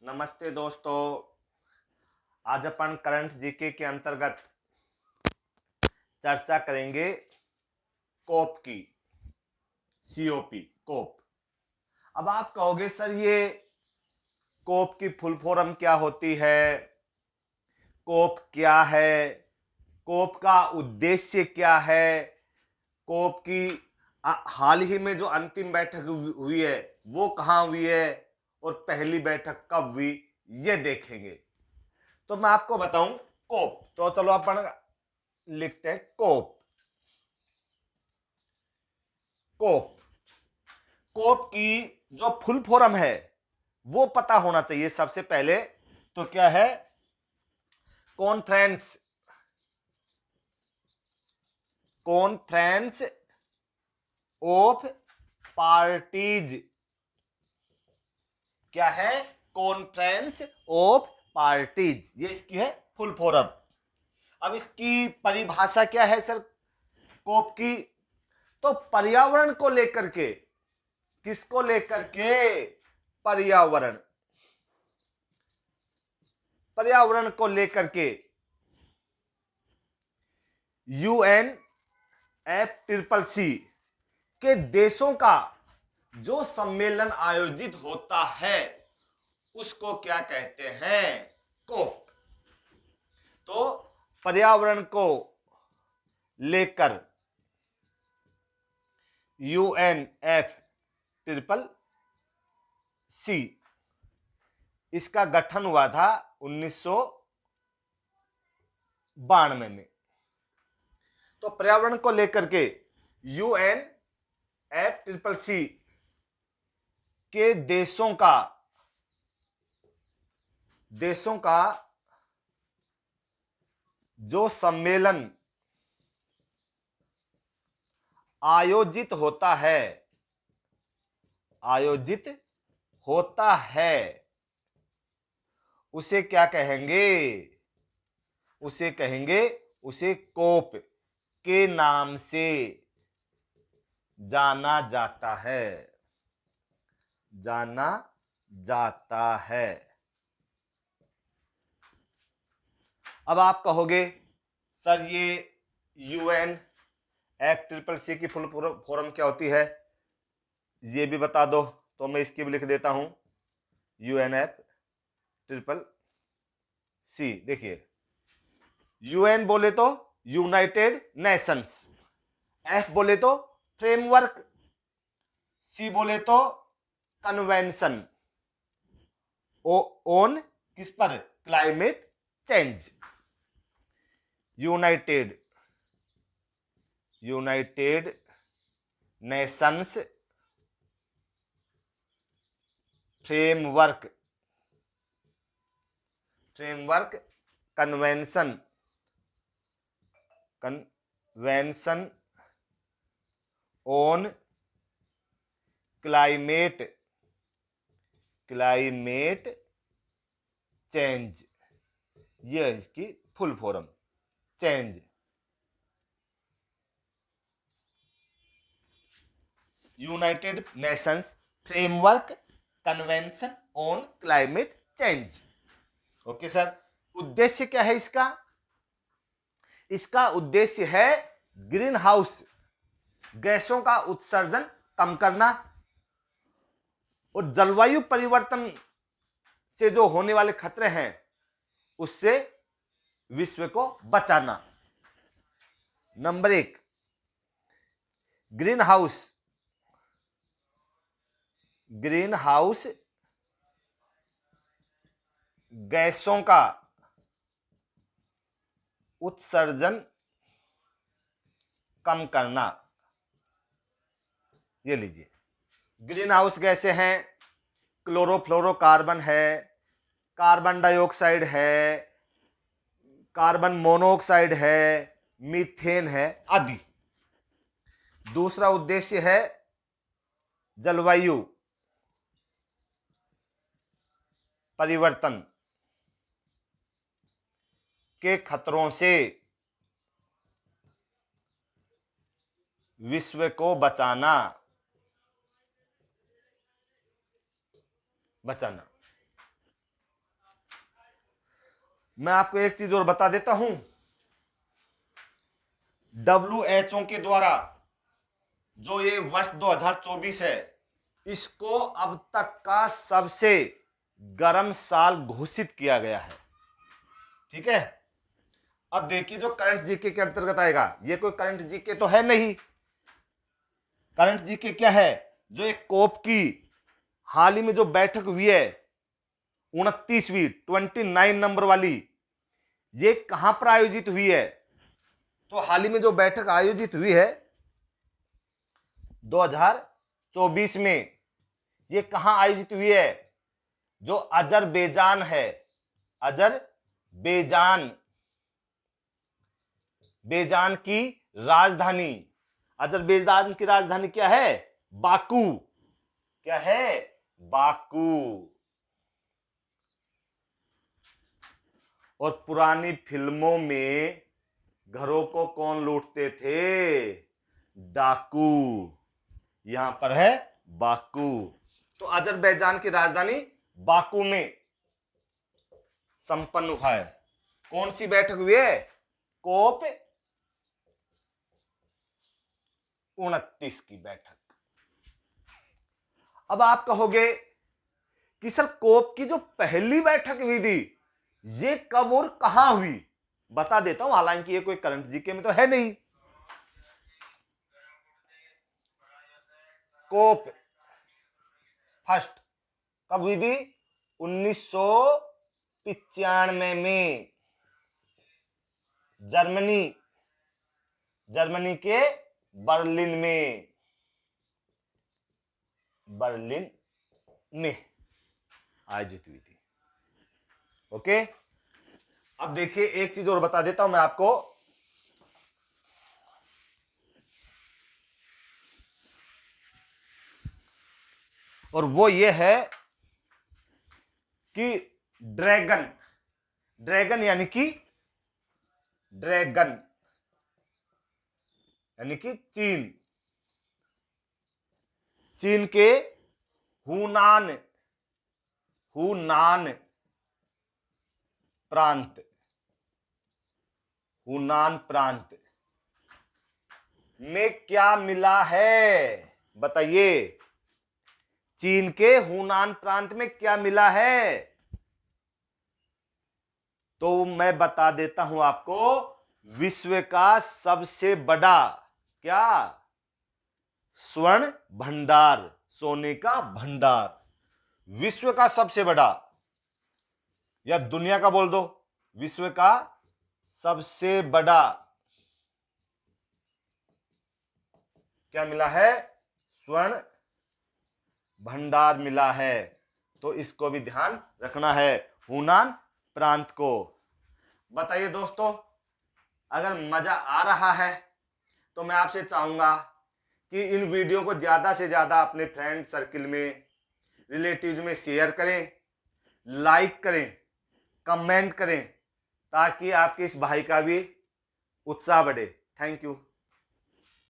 नमस्ते दोस्तों। आज अपन करंट जीके के अंतर्गत चर्चा करेंगे कोप की। सीओपी कोप। अब आप कहोगे सर ये कोप की फुल फॉर्म क्या होती है, कोप क्या है, कोप का उद्देश्य क्या है, कोप की हाल ही में जो अंतिम बैठक हुई है वो कहाँ हुई है और पहली बैठक कब हुई, ये देखेंगे। तो मैं आपको बताऊं कोप, तो चलो अपन लिखते हैं कोप। कोप कोप की जो फुल फॉर्म है वो पता होना चाहिए सबसे पहले। तो क्या है? Conference conference of parties. क्या है? कॉन्फ्रेंस ऑफ पार्टीज, ये इसकी है फुल फॉर्म। अब इसकी परिभाषा क्या है सर कोप की? तो पर्यावरण को लेकर के, किसको लेकर के? पर्यावरण पर्यावरण को लेकर के UNFCCC के देशों का जो सम्मेलन आयोजित होता है उसको क्या कहते हैं? कोप। तो पर्यावरण को लेकर UNFCCC इसका गठन हुआ था 1992 में। तो पर्यावरण को लेकर के UNFCCC के देशों का जो सम्मेलन आयोजित होता है उसे क्या कहेंगे? उसे कोप के नाम से जाना जाता है। अब आप कहोगे सर ये UNFCCC की फुल फॉर्म क्या होती है, ये भी बता दो। तो मैं इसकी भी लिख देता हूं UNFCCC। देखिए, UN बोले तो यूनाइटेड नेशंस, F बोले तो फ्रेमवर्क, C बोले तो कन्वेंशन ऑन किस पर? Climate change. United Nations framework convention on climate change, ये है इसकी full form. Change, United Nations framework convention on climate change. Okay sir. उद्देश्य क्या है इसका उद्देश्य है ग्रीन हाउस गैसों का उत्सर्जन कम करना और जलवायु परिवर्तन से जो होने वाले खतरे हैं उससे विश्व को बचाना। नंबर 1, ग्रीन हाउस गैसों का उत्सर्जन कम करना। ये लीजिए, ग्रीन हाउस गैसें हैं, क्लोरोफ्लोरोकार्बन है, कार्बन डाइऑक्साइड है, कार्बन मोनोऑक्साइड है, मीथेन है आदि। दूसरा उद्देश्य है जलवायु परिवर्तन के खतरों से विश्व को बचाना। मैं आपको एक चीज और बता देता हूं, WHO के द्वारा जो ये वर्ष 2024 है, इसको अब तक का सबसे गर्म साल घोषित किया गया है। ठीक है, अब देखिए जो करंट जीके के अंतर्गत आएगा, ये कोई करंट जीके तो है नहीं। करंट जीके क्या है? जो एक कोप की हाल ही में जो बैठक हुई है 29वीं 29 नंबर वाली, ये कहां पर आयोजित हुई है? तो हाल ही में जो बैठक आयोजित हुई है 2024 में, ये कहां आयोजित हुई है? जो अजरबैजान है, अजरबैजान, बेजान की राजधानी, अजरबैजान की राजधानी क्या है? बाकू। क्या है? बाकू। और पुरानी फिल्मों में घरों को कौन लूटते थे? डाकू। यहां पर है बाकू। तो अजरबैजान की राजधानी बाकू में संपन्न हुआ है। कौन सी बैठक हुई है? कोप 29 की बैठक। अब आप कहोगे कि सर कोप की जो पहली बैठक हुई थी, ये कब और कहां हुई? बता देता हूं, हालांकि ये कोई करंट जीके में तो है नहीं। कोप फर्स्ट कब हुई थी? 1995 में जर्मनी के बर्लिन में आयोजित हुई थी। ओके, अब देखिए एक चीज और बता देता हूं मैं आपको। और वो ये है कि ड्रैगन यानी कि चीन के हुनान प्रांत में क्या मिला है? बताइए, चीन के हुनान प्रांत में क्या मिला है? तो मैं बता देता हूं आपको, विश्व का सबसे बड़ा क्या? स्वर्ण भंडार, सोने का भंडार। विश्व का सबसे बड़ा, या दुनिया का बोल दो, विश्व का सबसे बड़ा क्या मिला है? स्वर्ण भंडार मिला है। तो इसको भी ध्यान रखना है, हुनान प्रांत को। बताइए दोस्तों, अगर मजा आ रहा है तो मैं आपसे चाहूंगा कि इन वीडियो को ज्यादा से ज्यादा अपने फ्रेंड सर्किल में, रिलेटिव्स में शेयर करें, लाइक करें, कमेंट करें, ताकि आपके इस भाई का भी उत्साह बढ़े। Thank you.